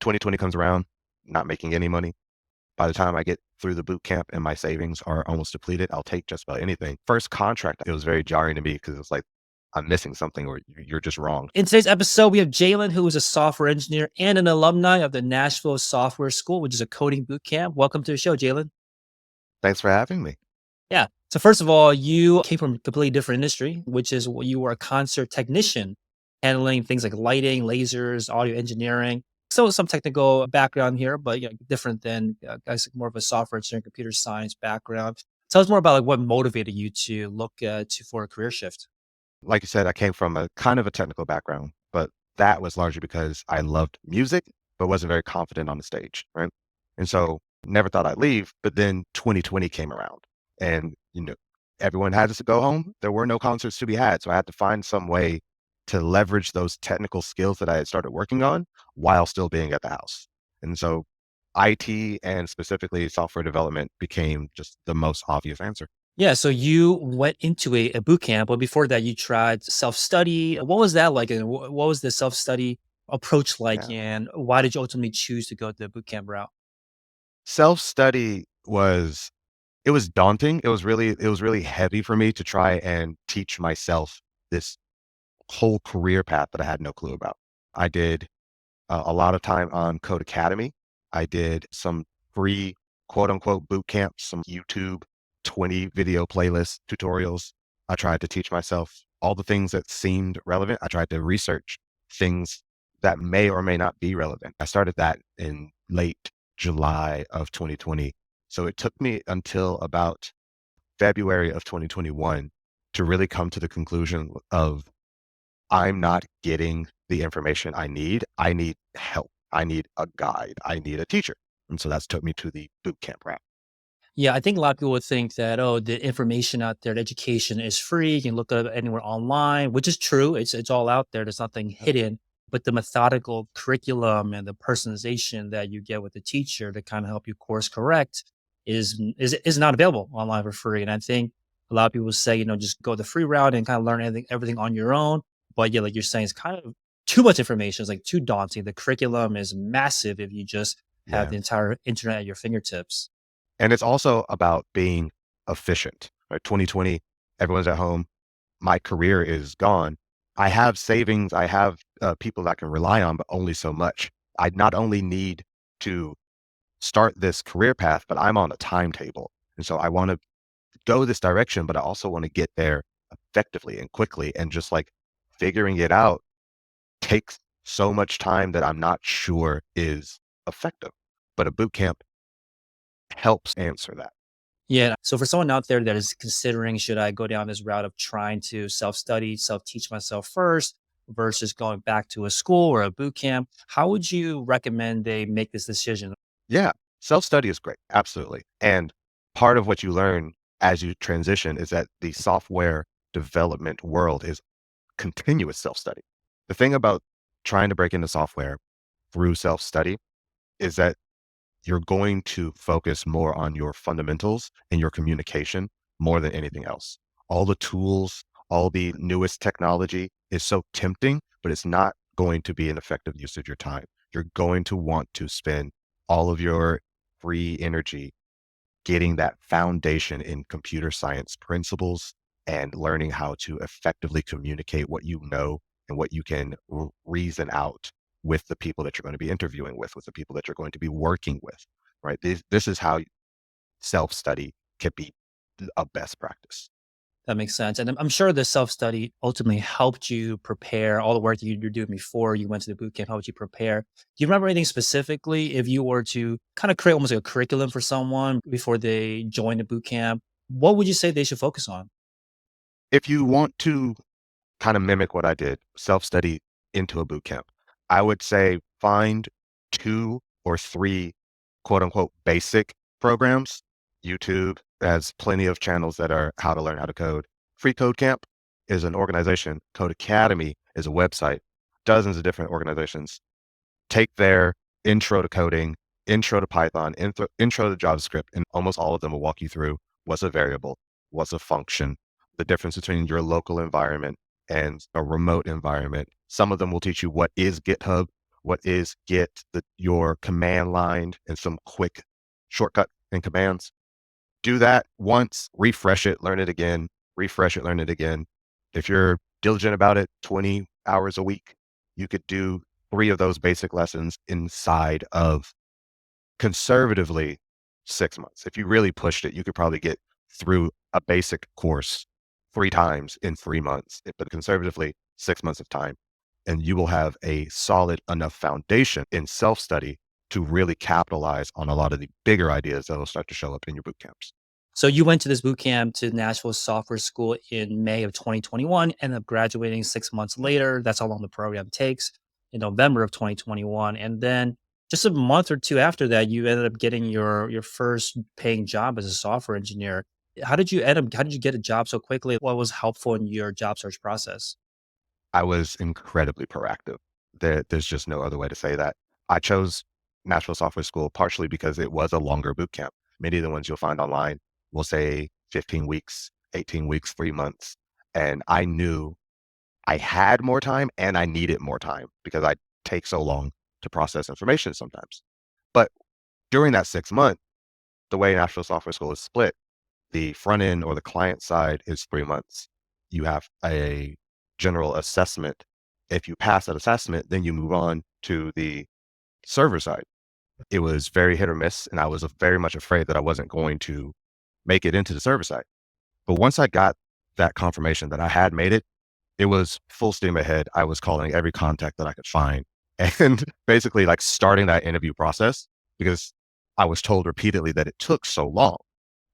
2020 comes around, not making any money. By the time I get through the boot camp and my savings are almost depleted, I'll take just about anything. First contract, it was very jarring to me because it's like I'm missing something or you're just wrong. In today's episode, we have Jalon, who is a software engineer and an alumni of the Nashville Software School, which is a coding boot camp. Welcome to the show, Jalon. Thanks for having me. Yeah. So first of all, you came from a completely different industry, which is you were a concert technician, handling things like lighting, lasers, audio engineering. So some technical background here, but different than guys more of a software engineering, computer science background. Tell us more about what motivated you to look for a career shift. Like you said, I came from a kind of a technical background, but that was largely because I loved music, but wasn't very confident on the stage, right? And so never thought I'd leave, but then 2020 came around and, everyone had to go home. There were no concerts to be had. So I had to find some way to leverage those technical skills that I had started working on while still being at the house. And so IT and specifically software development became just the most obvious answer. Yeah, so you went into a boot camp, but before that, you tried self study. What was that like? And what was the self study approach like? Yeah. And why did you ultimately choose to go the boot camp route? Self-study it was daunting. It was really heavy for me to try and teach myself this whole career path that I had no clue about. I did a lot of time on Code Academy. I did some free quote unquote boot camps, some YouTube 20 video playlist tutorials. I tried to teach myself all the things that seemed relevant. I tried to research things that may or may not be relevant. I started that in late July of 2020. So it took me until about February of 2021 to really come to the conclusion of I'm not getting the information I need. I need help. I need a guide. I need a teacher. And so that's took me to the boot camp route. Yeah, I think a lot of people would think that, oh, the information out there, the education is free. You can look at it anywhere online, which is true. It's all out there. There's nothing hidden. But the methodical curriculum and the personalization that you get with the teacher to kind of help you course correct is not available online for free. And I think a lot of people say, just go the free route and kind of learn everything on your own. But yeah, like you're saying, it's kind of too much information. It's like too daunting. The curriculum is massive if you just have Yeah. the entire internet at your fingertips. And it's also about being efficient. Right? 2020, everyone's at home. My career is gone. I have savings. I have people that I can rely on, but only so much. I not only need to start this career path, but I'm on a timetable. And so I want to go this direction, but I also want to get there effectively and quickly. And just like figuring it out takes so much time that I'm not sure is effective. But a boot camp helps answer that. Yeah. So for someone out there that is considering, should I go down this route of trying to self study, self teach myself first versus going back to a school or a boot camp, how would you recommend they make this decision? Yeah, self-study is great. Absolutely. And part of what you learn as you transition is that the software development world is continuous self-study. The thing about trying to break into software through self-study is that you're going to focus more on your fundamentals and your communication more than anything else. All the tools, all the newest technology is so tempting, but it's not going to be an effective use of your time. You're going to want to spend all of your free energy getting that foundation in computer science principles and learning how to effectively communicate what you know and what you can reason out with the people that you're going to be interviewing with the people that you're going to be working with, right? This is how self-study can be a best practice. That makes sense. And I'm sure the self study ultimately helped you prepare all the work that you're doing before you went to the boot camp, helped you prepare. Do you remember anything specifically if you were to kind of create almost like a curriculum for someone before they join the boot camp? What would you say they should focus on? If you want to kind of mimic what I did, self-study into a boot camp, I would say find 2 or 3 quote unquote basic programs. YouTube has plenty of channels that are how to learn how to code. Free Code Camp is an organization. Code Academy is a website. Dozens of different organizations take their intro to coding, intro to Python, intro to JavaScript, and almost all of them will walk you through what's a variable, what's a function, the difference between your local environment and a remote environment. Some of them will teach you what is GitHub, what is Git, your command line, and some quick shortcut and commands. Do that once, refresh it, learn it again, refresh it, learn it again. If you're diligent about it, 20 hours a week, you could do 3 of those basic lessons inside of conservatively 6 months. If you really pushed it, you could probably get through a basic course 3 times in 3 months, but conservatively 6 months of time. And you will have a solid enough foundation in self study to really capitalize on a lot of the bigger ideas that will start to show up in your boot camps. So you went to this boot camp to Nashville Software School in May of 2021, ended up graduating 6 months later. That's how long the program takes in November of 2021. And then just a month or two after that, you ended up getting your first paying job as a software engineer. How did you get a job so quickly? What was helpful in your job search process? I was incredibly proactive. There's just no other way to say that. I chose Nashville Software School partially because it was a longer boot camp. Many of the ones you'll find online will say 15 weeks, 18 weeks, 3 months. And I knew I had more time and I needed more time because I take so long to process information sometimes. But during that 6 month, the way Nashville Software School is split, the front end or the client side is 3 months. You have a general assessment. If you pass that assessment, then you move on to the server side. It was very hit or miss, and I was very much afraid that I wasn't going to make it into the server side. But once I got that confirmation that I had made it, it was full steam ahead. I was calling every contact that I could find and basically like starting that interview process because I was told repeatedly that it took so long.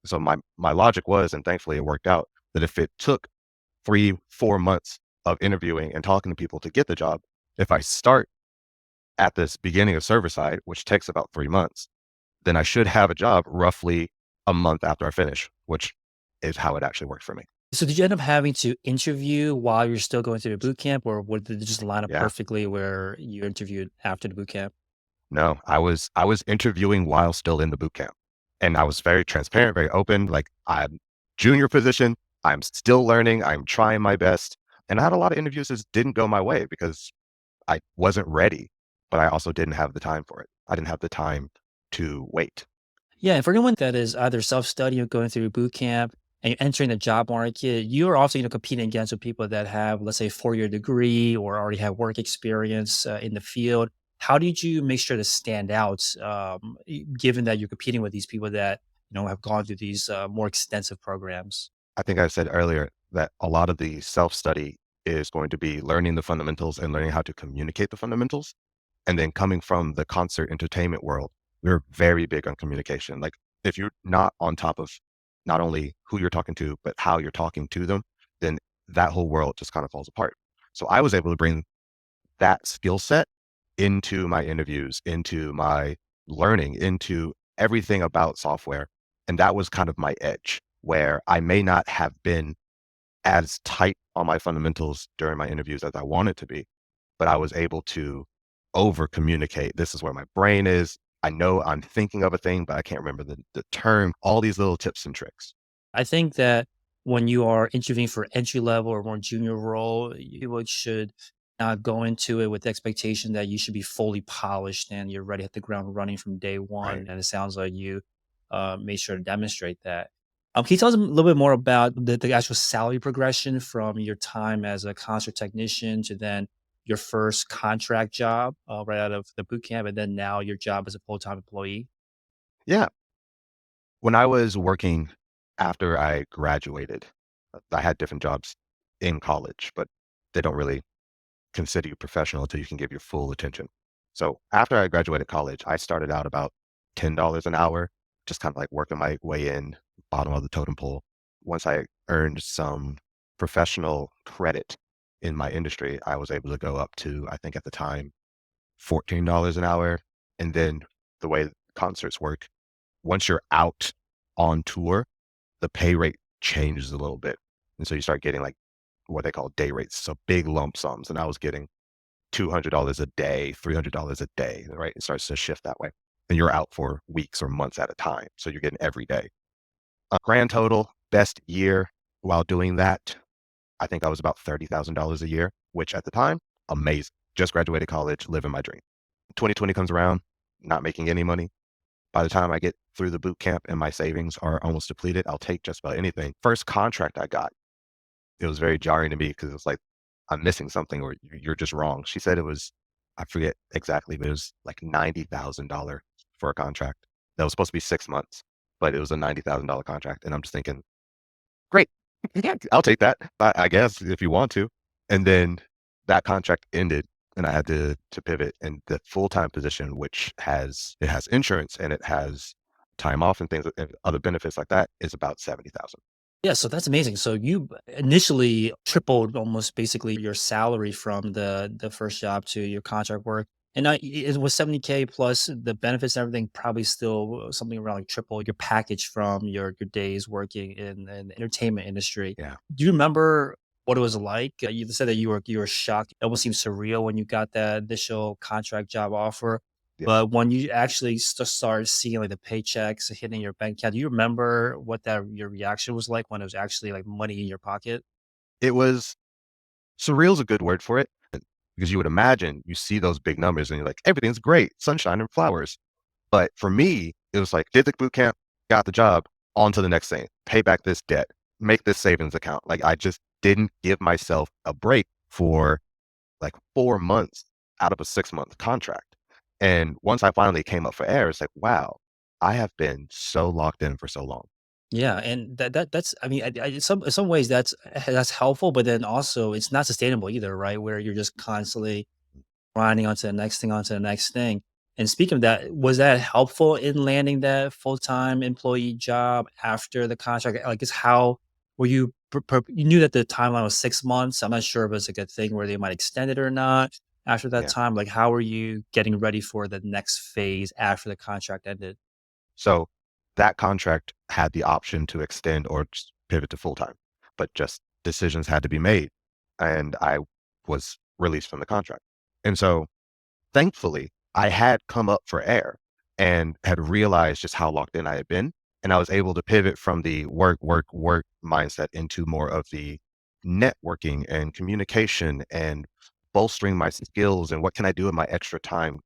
So my logic was, and thankfully it worked out, that if it took 3, 4 months of interviewing and talking to people to get the job, if I start at this beginning of server side, which takes about 3 months, then I should have a job roughly a month after I finish, which is how it actually worked for me. So did you end up having to interview while you're still going through the boot camp, or did it just line up Yeah. perfectly where you interviewed after the boot camp? No, I was interviewing while still in the boot camp. And I was very transparent, very open. Like I'm junior position. I'm still learning. I'm trying my best. And I had a lot of interviews that didn't go my way because I wasn't ready, but I also didn't have the time for it. I didn't have the time to wait. Yeah, and for anyone that is either self-studying or going through boot camp and you're entering the job market, you are also, competing against with people that have, let's say, 4-year degree or already have work experience in the field. How did you make sure to stand out, given that you're competing with these people that have gone through these more extensive programs? I think I said earlier that a lot of the self study is going to be learning the fundamentals and learning how to communicate the fundamentals. And then coming from the concert entertainment world, we're very big on communication. Like if you're not on top of not only who you're talking to, but how you're talking to them, then that whole world just kind of falls apart. So I was able to bring that skill set into my interviews, into my learning, into everything about software. And that was kind of my edge where I may not have been as tight on my fundamentals during my interviews as I wanted to be, but I was able to over communicate. This is where my brain is. I know I'm thinking of a thing, but I can't remember the term, all these little tips and tricks. I think that when you are interviewing for entry level or more junior role, you should not go into it with the expectation that you should be fully polished and you're ready to hit the ground running from day Right. one. And it sounds like you made sure to demonstrate that. Can you tell us a little bit more about the actual salary progression from your time as a concert technician to then your first contract job right out of the boot camp, and then now your job as a full time employee? Yeah. When I was working after I graduated, I had different jobs in college, but they don't really consider you professional until you can give your full attention. So after I graduated college, I started out about $10 an hour, just kind of like working my way in, bottom of the totem pole. Once I earned some professional credit in my industry, I was able to go up to, I think at the time, $14 an hour. And then the way concerts work, once you're out on tour, the pay rate changes a little bit. And so you start getting like what they call day rates, so big lump sums. And I was getting $200 a day, $300 a day, right? It starts to shift that way. And you're out for weeks or months at a time. So you're getting every day. A grand total, best year while doing that, I think I was about $30,000 a year, which at the time, amazing. Just graduated college, living my dream. 2020 comes around, not making any money. By the time I get through the boot camp and my savings are almost depleted, I'll take just about anything. First contract I got, it was very jarring to me because it's like, I'm missing something or you're just wrong. She said it was, I forget exactly, but it was like $90,000 for a contract. That was supposed to be 6 months, but it was a $90,000 contract. And I'm just thinking, great. Yeah, I'll take that. I guess if you want to. And then that contract ended and I had to pivot and the full-time position, which has insurance and it has time off and things and other benefits like that is about 70,000. Yeah, so that's amazing. So you initially tripled almost basically your salary from the first job to your contract work. And now it was 70K plus the benefits and everything, probably still something around like triple your package from your days working in the entertainment industry. Yeah. Do you remember what it was like? You said that you were shocked. It almost seemed surreal when you got that initial contract job offer. Yeah. But when you actually started seeing, like, the paychecks hitting your bank account, do you remember what that your reaction was like when it was actually, like, money in your pocket? It was surreal is a good word for it because you would imagine you see those big numbers and you're like, everything's great, sunshine and flowers. But for me, it was like, did the boot camp, got the job, on to the next thing, pay back this debt, make this savings account. Like I just didn't give myself a break for like 4 months out of a 6 month contract. And once I finally came up for air, it's like, wow, I have been so locked in for so long. Yeah, and that's I mean, in some ways that's helpful, but then also it's not sustainable either, right? Where you're just constantly grinding onto the next thing, onto the next thing. And speaking of that, was that helpful in landing that full-time employee job after the contract? Like, is how were you you knew that the timeline was 6 months. I'm not sure if it's like a thing where they might extend it or not after that Yeah. time. Like, how were you getting ready for the next phase after the contract ended? So that contract had the option to extend or just pivot to full time, but just decisions had to be made. And I was released from the contract. And so thankfully, I had come up for air and had realized just how locked in I had been. And I was able to pivot from the work, work, work mindset into more of the networking and communication and bolstering my skills and what can I do in my extra time.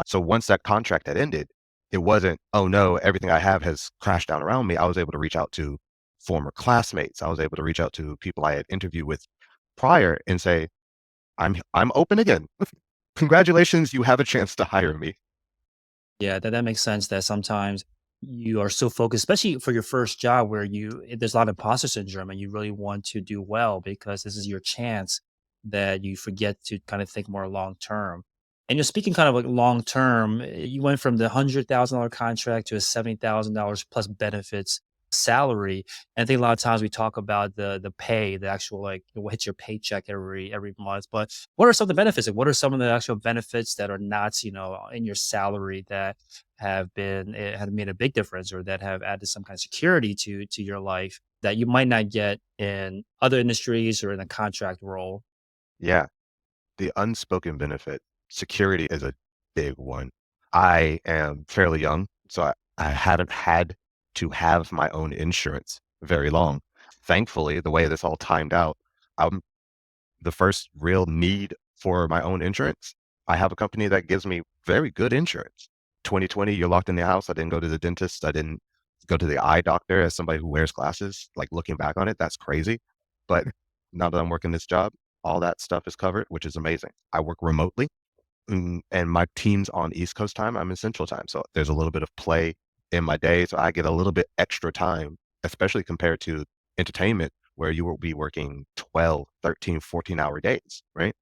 So once that contract had ended, it wasn't, oh no, everything I have has crashed down around me. I was able to reach out to former classmates. I was able to reach out to people I had interviewed with prior and say, I'm open again. Congratulations, you have a chance to hire me. Yeah, that makes sense that sometimes you are so focused, especially for your first job where there's a lot of imposter syndrome and you really want to do well because this is your chance that you forget to kind of think more long term. And you're speaking kind of like long term, you went from the $100,000 contract to a $70,000 plus benefits salary. And I think a lot of times we talk about the pay, the actual like what hits your paycheck every month. But what are some of the benefits? Like, what are some of the actual benefits that are not, in your salary that have made a big difference or that have added some kind of security to your life that you might not get in other industries or in a contract role? Yeah, the unspoken benefit, security is a big one. I am fairly young, so I haven't had to have my own insurance very long. Thankfully, the way this all timed out, I'm the first real need for my own insurance. I have a company that gives me very good insurance. 2020, you're locked in the house. I didn't go to the dentist. I didn't go to the eye doctor as somebody who wears glasses. Like looking back on it, that's crazy. But now that I'm working this job, all that stuff is covered, which is amazing. I work remotely and my team's on East Coast time. I'm in Central time. So there's a little bit of play in my day. So I get a little bit extra time, especially compared to entertainment where you will be working 12, 13, 14-hour days, right?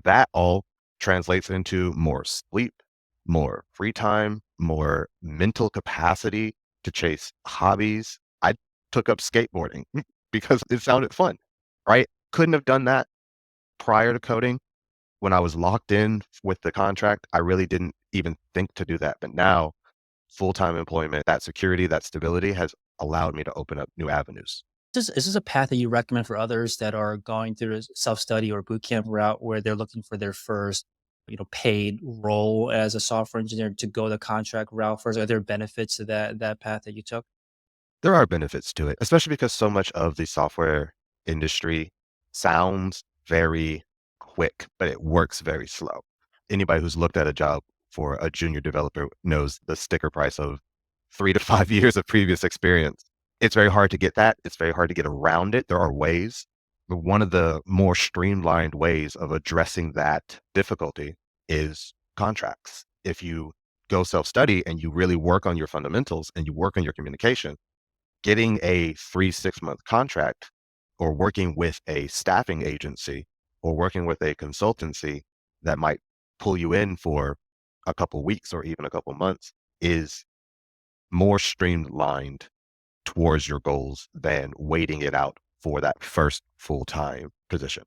That all translates into more sleep, more free time, more mental capacity to chase hobbies. I took up skateboarding because it sounded fun, right? Couldn't have done that prior to coding. When I was locked in with the contract, I really didn't even think to do that. But now, full-time employment, that security, that stability has allowed me to open up new avenues. Is this a path that you recommend for others that are going through a self-study or bootcamp route where they're looking for their first, paid role as a software engineer to go the contract route first? Are there benefits to that path that you took? There are benefits to it, especially because so much of the software industry sounds very quick, but it works very slow. anybody who's looked at a job for a junior developer knows the sticker price of 3 to 5 years of previous experience. It's very hard to get that. It's very hard to get around it. There are ways, but one of the more streamlined ways of addressing that difficulty is contracts. If you go self-study and you really work on your fundamentals and you work on your communication, getting a 3, 6 month contract or working with a staffing agency or working with a consultancy that might pull you in for a couple weeks or even a couple months is more streamlined towards your goals than waiting it out for that first full-time position.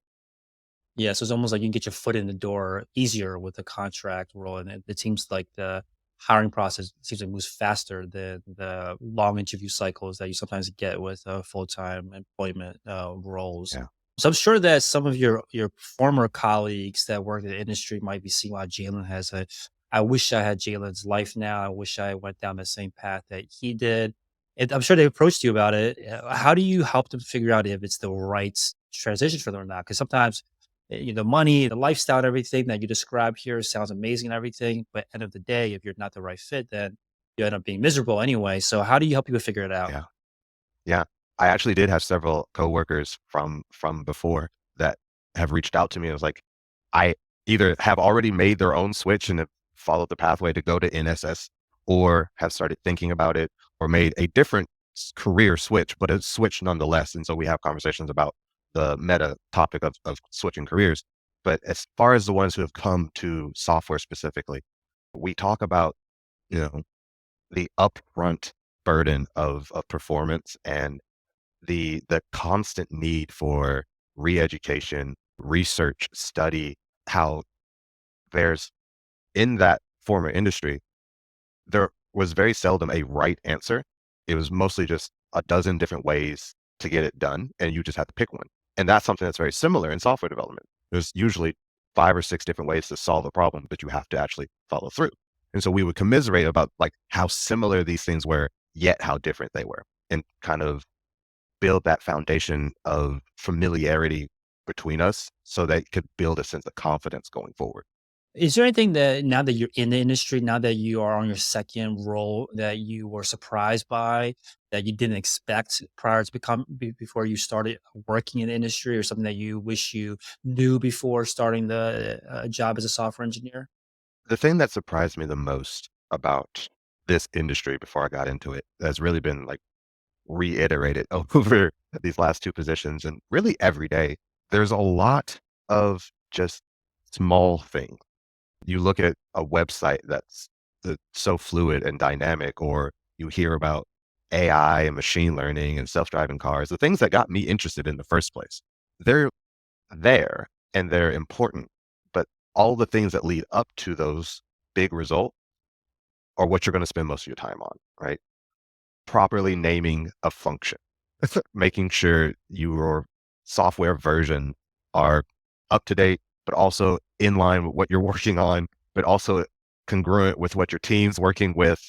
Yeah, so it's almost like you can get your foot in the door easier with the contract role, and it seems like the hiring process seems like moves faster than the long interview cycles that you sometimes get with full time employment roles. Yeah. So I'm sure that some of your former colleagues that work in the industry might be seeing why Jalen has a. I wish I had Jalen's life now. I wish I went down the same path that he did. I'm sure they approached you about it. How do you help them figure out if it's the right transition for them or not? Because sometimes the money, the lifestyle, and everything that you describe here sounds amazing and everything. But end of the day, if you're not the right fit, then you end up being miserable anyway. So how do you help people figure it out? Yeah. Yeah. I actually did have several coworkers from before that have reached out to me. It was like, I either have already made their own switch and have followed the pathway to go to NSS or have started thinking about it or made a different career switch, but a switch nonetheless. And so we have conversations about the meta topic of switching careers. But as far as the ones who have come to software specifically, we talk about, you know, the upfront burden of performance and the constant need for re-education, research, study, how there's in that former industry, there was very seldom a right answer. It was mostly just a dozen different ways to get it done, and you just have to pick one. And that's something that's very similar in software development. There's usually 5 or 6 different ways to solve a problem, but you have to actually follow through. And so we would commiserate about like how similar these things were, yet how different they were, and kind of build that foundation of familiarity between us so that it could build a sense of confidence going forward. Is there anything that now that you're in the industry, now that you are on your second role, that you were surprised by, that you didn't expect prior to before you started working in the industry, or something that you wish you knew before starting the job as a software engineer? The thing that surprised me the most about this industry before I got into it has really been like reiterated over these last 2 positions and really every day. There's a lot of just small things. You look at a website that's so fluid and dynamic, or you hear about AI and machine learning and self-driving cars, the things that got me interested in the first place. They're there and they're important, but all the things that lead up to those big results are what you're going to spend most of your time on, right? Properly naming a function, making sure your software version are up to date, but also in line with what you're working on, but also congruent with what your team's working with.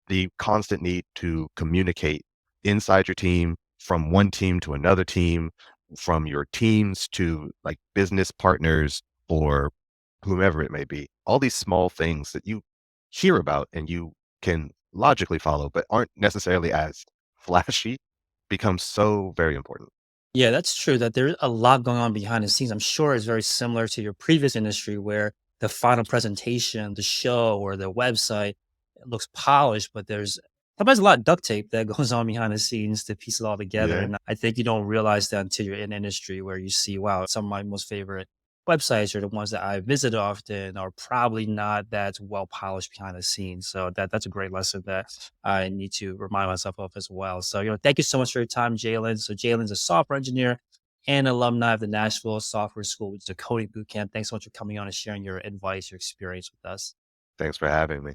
The constant need to communicate inside your team, from one team to another team, from your teams to like business partners or whomever it may be. All these small things that you hear about and you can logically follow, but aren't necessarily as flashy, become so very important. Yeah, that's true that there's a lot going on behind the scenes. I'm sure it's very similar to your previous industry where the final presentation, the show or the website looks polished, but there's sometimes a lot of duct tape that goes on behind the scenes to piece it all together. Yeah. And I think you don't realize that until you're in industry where you see, wow, some of my most favorite websites are the ones that I visit often are probably not that well polished behind the scenes. So that's a great lesson that I need to remind myself of as well. So, thank you so much for your time, Jalen. So Jalen's a software engineer and alumni of the Nashville Software School, which is a coding bootcamp. Thanks so much for coming on and sharing your advice, your experience with us. Thanks for having me.